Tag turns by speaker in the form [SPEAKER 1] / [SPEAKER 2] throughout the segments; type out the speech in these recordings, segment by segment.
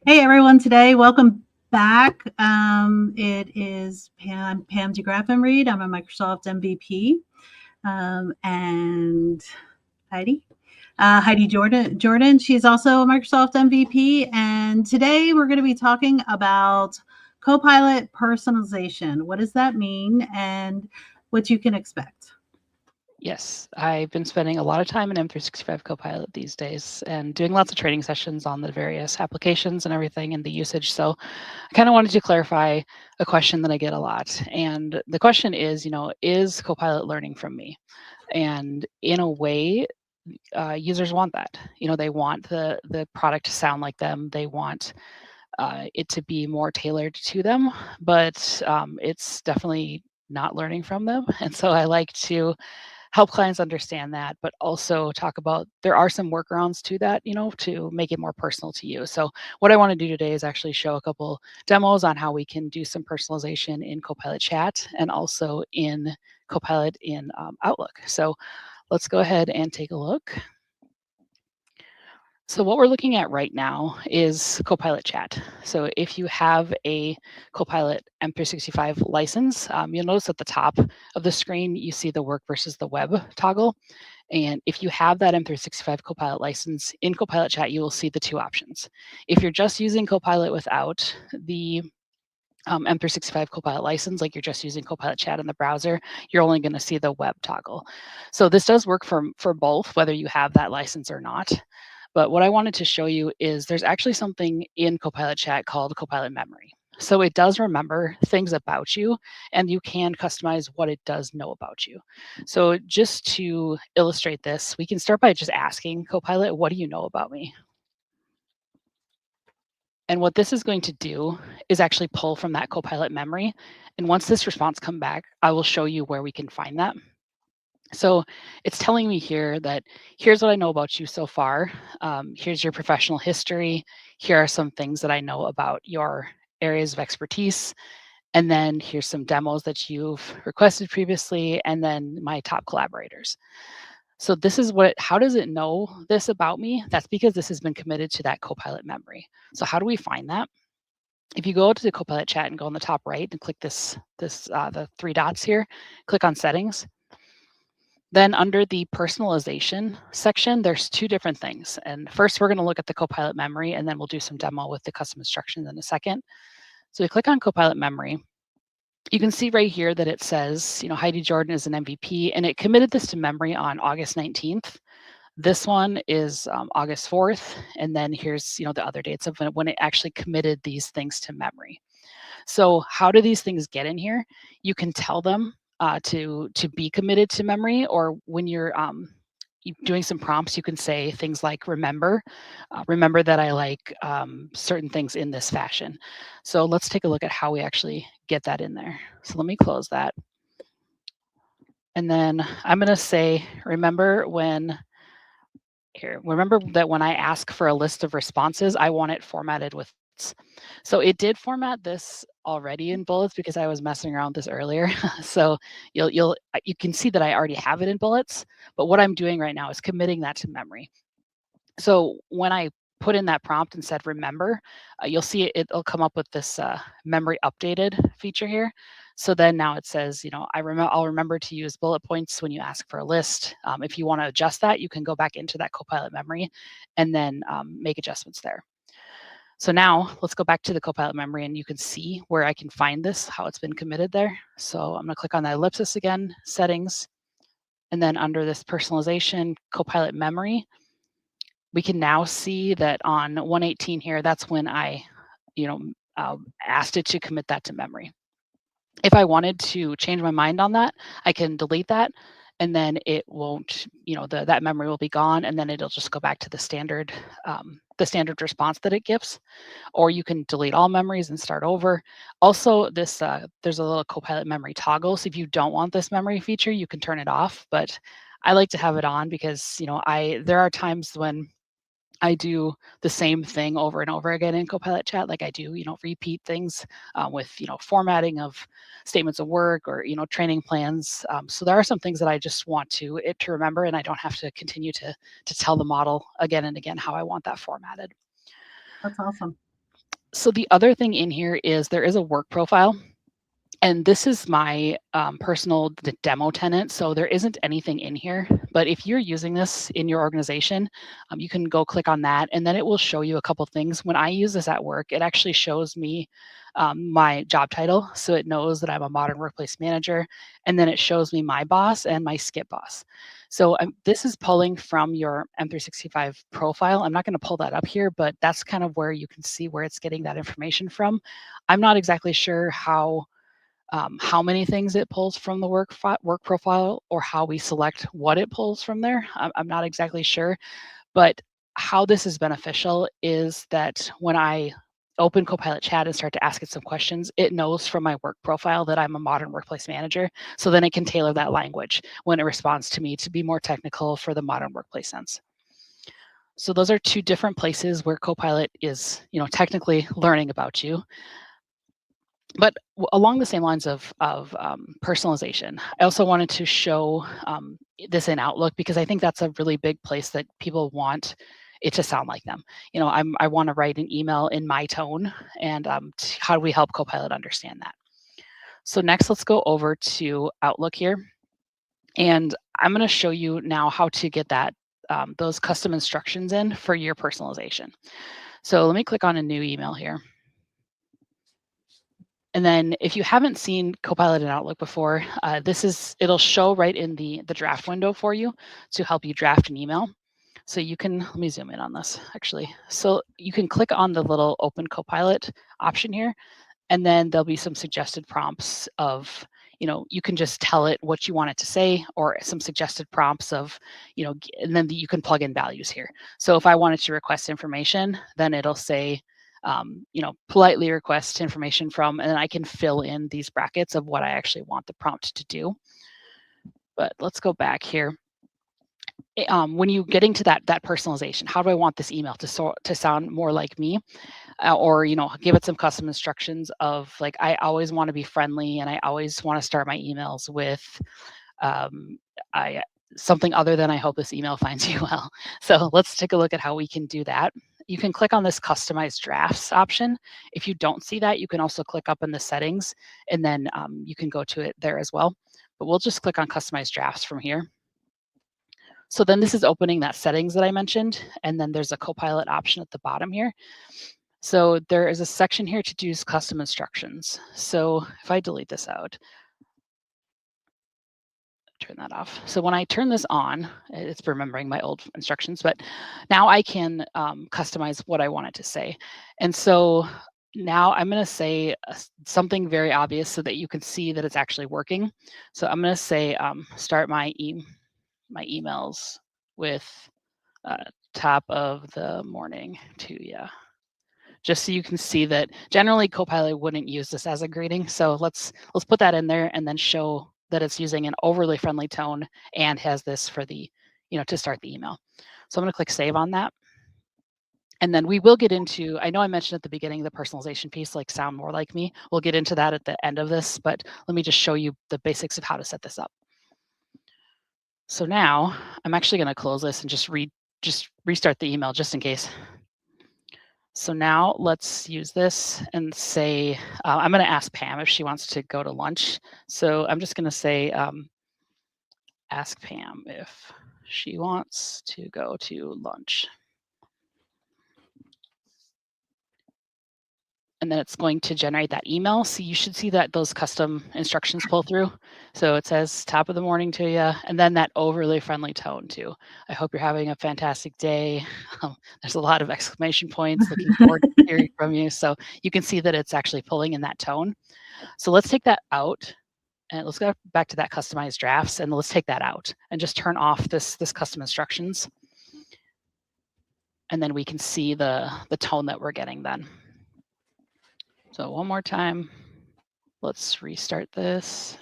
[SPEAKER 1] Hey everyone, today, welcome back. It is Pam DeGraffenreid. Reed. I'm a Microsoft MVP. And Heidi. Heidi Jordan, she's also a Microsoft MVP. And today we're going to be talking about Copilot personalization. What does that mean and what you can expect?
[SPEAKER 2] Yes, I've been spending a lot of time in M365 Copilot these days and doing lots of training sessions on the various applications and everything and the usage. So I kind of wanted to clarify a question that I get a lot. And the question is, is Copilot learning from me? And in a way, users want that. They want the product to sound like them. They want it to be more tailored to them, but it's definitely not learning from them. And so I like to help clients understand that, but also talk about there are some workarounds to that, to make it more personal to you. So what I want to do today is actually show a couple demos on how we can do some personalization in Copilot Chat and also in Copilot in Outlook. So let's go ahead and take a look. So what we're looking at right now is Copilot Chat. So if you have a Copilot M365 license, you'll notice at the top of the screen, you see the work versus the web toggle. And if you have that M365 Copilot license in Copilot Chat, you will see the two options. If you're just using Copilot without the M365 Copilot license, like you're just using Copilot Chat in the browser, you're only going to see the web toggle. So this does work for both, whether you have that license or not. But what I wanted to show you is there's actually something in Copilot Chat called Copilot Memory. So it does remember things about you, and you can customize what it does know about you. So just to illustrate this, we can start by just asking Copilot, what do you know about me? And what this is going to do is actually pull from that Copilot memory. And once this response comes back, I will show you where we can find that. So it's telling me here that here's what I know about you so far. Here's your professional history. Here are some things that I know about your areas of expertise. And then here's some demos that you've requested previously, and then my top collaborators. So this is how does it know this about me? That's because this has been committed to that Copilot memory. So how do we find that? If you go to the Copilot chat and go on the top right and click the three dots here, click on settings. Then under the personalization section, there's two different things. And first we're going to look at the Copilot memory, and then we'll do some demo with the custom instructions in a second. So we click on Copilot memory. You can see right here that it says, Heidi Jordan is an MVP, and it committed this to memory on August 19th. This one is August 4th, and then here's the other dates of when it actually committed these things to memory. So how do these things get in here? You can tell them to be committed to memory, or when you're doing some prompts, you can say things like remember that I like certain things in this fashion. So let's take a look at how we actually get that in there. So let me close that. And then I'm going to say, remember that when I ask for a list of responses, I want it formatted with bullets. So it did format this already in bullets because I was messing around with this earlier. So you can see that I already have it in bullets, but what I'm doing right now is committing that to memory. So when I put in that prompt and said remember, you'll see it'll come up with this memory updated feature here. So then now it says, I'll remember to use bullet points when you ask for a list. If you want to adjust that, you can go back into that Copilot memory and then make adjustments there. So now let's go back to the Copilot memory, and you can see where I can find this, how it's been committed there. So I'm going to click on that ellipsis again, settings, and then under this personalization, Copilot memory, we can now see that on 118 here, that's when I, asked it to commit that to memory. If I wanted to change my mind on that, I can delete that, and then it won't, that memory will be gone, and then it'll just go back to the standard response that it gives. Or you can delete all memories and start over. Also, there's a little Copilot memory toggle. So if you don't want this memory feature, you can turn it off. But I like to have it on because there are times when I do the same thing over and over again in Copilot Chat, like I do, repeat things with, formatting of statements of work or, training plans. So there are some things that I just want it to remember, and I don't have to continue to tell the model again and again how I want that formatted.
[SPEAKER 1] That's awesome.
[SPEAKER 2] So the other thing in here is there is a work profile. And this is my personal demo tenant, so there isn't anything in here. But if you're using this in your organization, you can go click on that, and then it will show you a couple things. When I use this at work, it actually shows me my job title, so it knows that I'm a modern workplace manager, and then it shows me my boss and my skip boss. So this is pulling from your M365 profile. I'm not going to pull that up here, but that's kind of where you can see where it's getting that information from. I'm not exactly sure how many things it pulls from the work profile or how we select what it pulls from there. I'm not exactly sure, but how this is beneficial is that when I open Copilot Chat and start to ask it some questions, it knows from my work profile that I'm a modern workplace manager. So then it can tailor that language when it responds to me to be more technical for the modern workplace sense. So those are two different places where Copilot is, technically learning about you. But along the same lines of personalization, I also wanted to show this in Outlook because I think that's a really big place that people want it to sound like them. I want to write an email in my tone, and how do we help Copilot understand that? So next, let's go over to Outlook here, and I'm going to show you now how to get those custom instructions in for your personalization. So let me click on a new email here. And then if you haven't seen Copilot in Outlook before, it'll show right in the draft window for you to help you draft an email. So you can, let me zoom in on this actually. So you can click on the little open Copilot option here, and then there'll be some suggested prompts of, you can just tell it what you want it to say, or some suggested prompts of, and then you can plug in values here. So if I wanted to request information, then it'll say, politely request information from, and then I can fill in these brackets of what I actually want the prompt to do. But let's go back here. When you're getting to that personalization, how do I want this email to sound more like me? Or give it some custom instructions of like, I always want to be friendly, and I always want to start my emails with something other than I hope this email finds you well. So let's take a look at how we can do that. You can click on this customize drafts option. If you don't see that, you can also click up in the settings, and then you can go to it there as well. But we'll just click on customize drafts from here. So then this is opening that settings that I mentioned, and then there's a Copilot option at the bottom here. So there is a section here to do custom instructions. So if I delete this out, turn that off. So when I turn this on, it's remembering my old instructions, but now I can customize what I want it to say. And so now I'm going to say something very obvious so that you can see that it's actually working. So I'm going to say start my emails with top of the morning to you. Just so you can see that generally Copilot wouldn't use this as a greeting. So let's put that in there and then show that it's using an overly friendly tone and has this for the, to start the email. So I'm going to click save on that. And then we will get into, I know I mentioned at the beginning the personalization piece, like sound more like me. We'll get into that at the end of this, but let me just show you the basics of how to set this up. So now I'm actually going to close this and just restart the email just in case. So now let's use this and say, I'm going to ask Pam if she wants to go to lunch. So I'm just going to say, ask Pam if she wants to go to lunch. And then it's going to generate that email. So you should see that those custom instructions pull through. So it says top of the morning to you, and then that overly friendly tone too. I hope you're having a fantastic day. There's a lot of exclamation points. Looking forward to hearing from you. So you can see that it's actually pulling in that tone. So let's take that out, and let's go back to that customized drafts, and let's take that out and just turn off this custom instructions. And then we can see the tone that we're getting then. So one more time, let's restart this.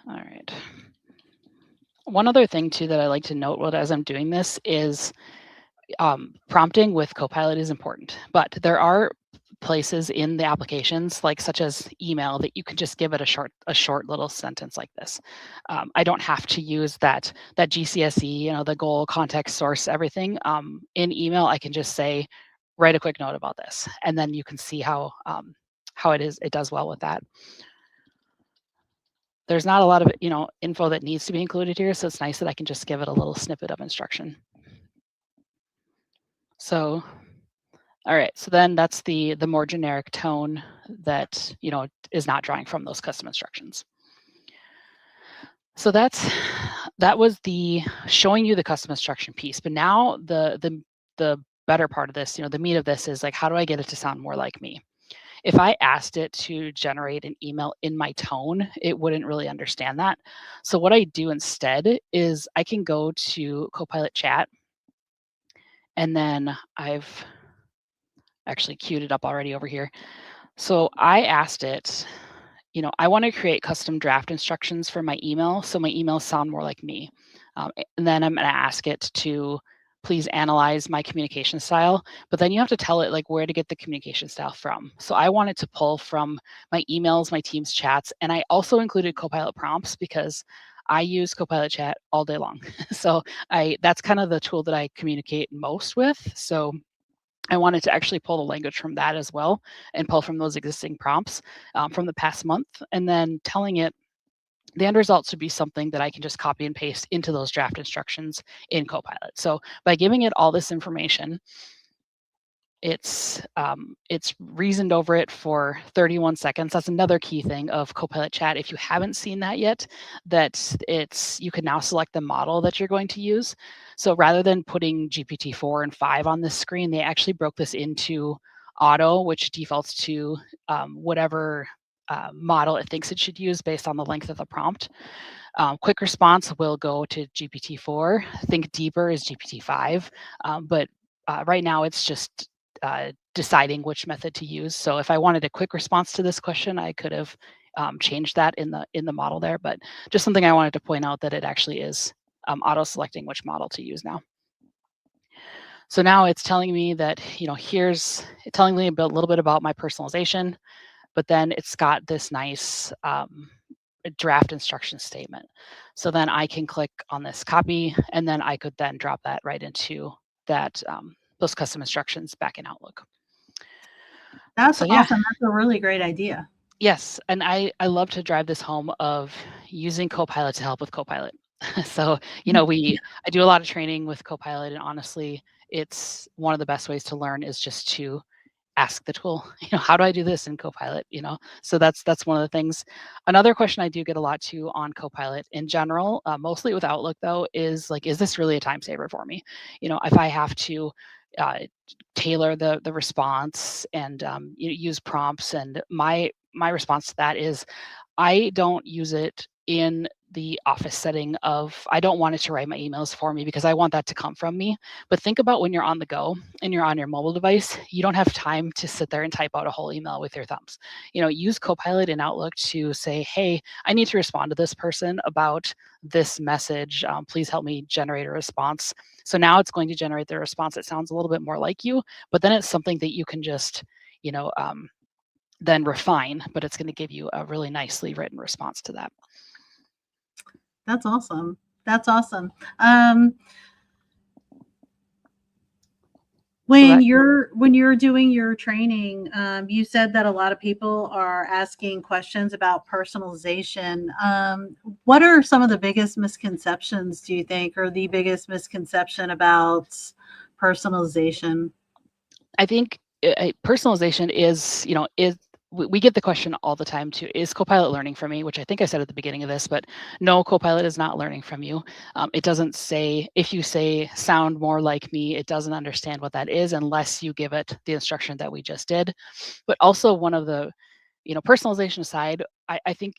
[SPEAKER 2] All right. One other thing too that I like to note as I'm doing this is prompting with Copilot is important, but there are places in the applications, like such as email, that you can just give it a short little sentence like this. I don't have to use that GCSE, the goal, context, source, everything. In email, I can just say, write a quick note about this, and then you can see how it does well with that. There's not a lot of info that needs to be included here, so it's nice that I can just give it a little snippet of instruction. So, all right, so then that's the more generic tone that is not drawing from those custom instructions. So that was the showing you the custom instruction piece. But now the better part of this, the meat of this is like, how do I get it to sound more like me? If I asked it to generate an email in my tone, it wouldn't really understand that. So what I do instead is I can go to Copilot Chat, and then I've actually queued it up already over here. So I asked it, I want to create custom draft instructions for my email so my emails sound more like me. And then I'm going to ask it to please analyze my communication style, but then you have to tell it like where to get the communication style from. So I want it to pull from my emails, my Teams chats, and I also included Copilot prompts because I use Copilot Chat all day long. So that's kind of the tool that I communicate most with. So I wanted to actually pull the language from that as well and pull from those existing prompts from the past month, and then telling it the end result should be something that I can just copy and paste into those draft instructions in Copilot. So by giving it all this information, it's reasoned over it for 31 seconds. That's another key thing of Copilot Chat. If you haven't seen that yet, you can now select the model that you're going to use. So rather than putting GPT-4 and 5 on this screen, they actually broke this into auto, which defaults to whatever model it thinks it should use based on the length of the prompt. Quick response will go to GPT-4. Think deeper is GPT-5, but right now it's just deciding which method to use. So if I wanted a quick response to this question, I could have changed that in the model there. But just something I wanted to point out, that it actually is auto-selecting which model to use now. So now it's telling me that, it's telling me a little bit about my personalization, but then it's got this nice draft instruction statement. So then I can click on this copy, and then I could then drop that right into that those custom instructions back in Outlook.
[SPEAKER 1] That's awesome. That's a really great idea.
[SPEAKER 2] Yes, and I love to drive this home of using Copilot to help with Copilot. So, I do a lot of training with Copilot, and honestly, it's one of the best ways to learn is just to ask the tool, how do I do this in Copilot? So that's one of the things. Another question I do get a lot too on Copilot in general, mostly with Outlook though, is like, is this really a time saver for me? If I have to tailor the response and use prompts, and my response to that is, I don't use it in the office setting of, I don't want it to write my emails for me because I want that to come from me. But think about when you're on the go and you're on your mobile device, you don't have time to sit there and type out a whole email with your thumbs. Use Copilot in Outlook to say, hey, I need to respond to this person about this message. Please help me generate a response. So now it's going to generate the response that sounds a little bit more like you, but then it's something that you can just, then refine, but it's going to give you a really nicely written response to that.
[SPEAKER 1] That's awesome. That's awesome. When you're doing your training, you said that a lot of people are asking questions about personalization. What are some of the biggest misconceptions, do you think, or the biggest misconception about personalization?
[SPEAKER 2] I think personalization is, we get the question all the time too, is Copilot learning from me? Which I think I said at the beginning of this, but no, Copilot is not learning from you. It doesn't say, if you say sound more like me, it doesn't understand what that is unless you give it the instruction that we just did. But also one of the, personalization aside, I think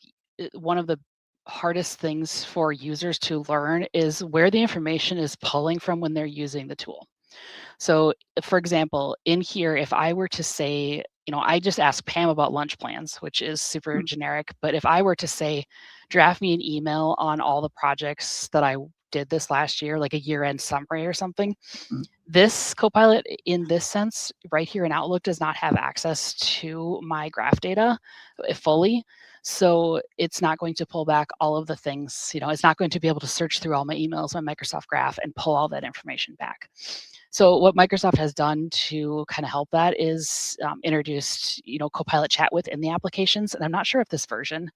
[SPEAKER 2] one of the hardest things for users to learn is where the information is pulling from when they're using the tool. So for example, in here, if I were to say, I just asked Pam about lunch plans, which is super generic. But if I were to say, draft me an email on all the projects that I did this last year, like a year-end summary or something.
[SPEAKER 1] Mm.
[SPEAKER 2] This Copilot, in this sense, right here in Outlook, does not have access to my graph data fully. So it's not going to pull back all of the things, it's not going to be able to search through all my emails, my Microsoft Graph, and pull all that information back. So what Microsoft has done to kind of help that is introduced, Copilot chat within the applications. And I'm not sure if this version,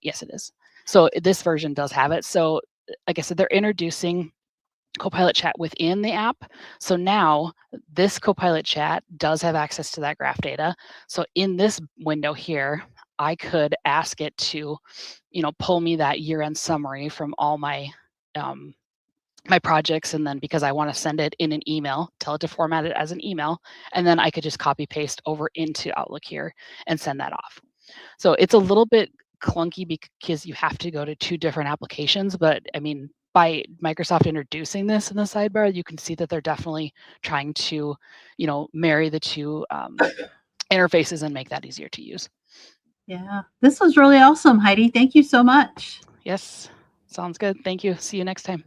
[SPEAKER 2] yes, it is. So this version does have it. So like I said, they're introducing Copilot chat within the app. So now this Copilot chat does have access to that graph data. So in this window here, I could ask it to, pull me that year-end summary from all my my projects, and then because I want to send it in an email, tell it to format it as an email, and then I could just copy paste over into Outlook here and send that off. So it's a little bit clunky because you have to go to 2 different applications, but I mean, by Microsoft introducing this in the sidebar, you can see that they're definitely trying to, marry the 2 interfaces and make that easier to use.
[SPEAKER 1] Yeah, this was really awesome, Heidi. Thank you so much.
[SPEAKER 2] Yes, sounds good. Thank you. See you next time.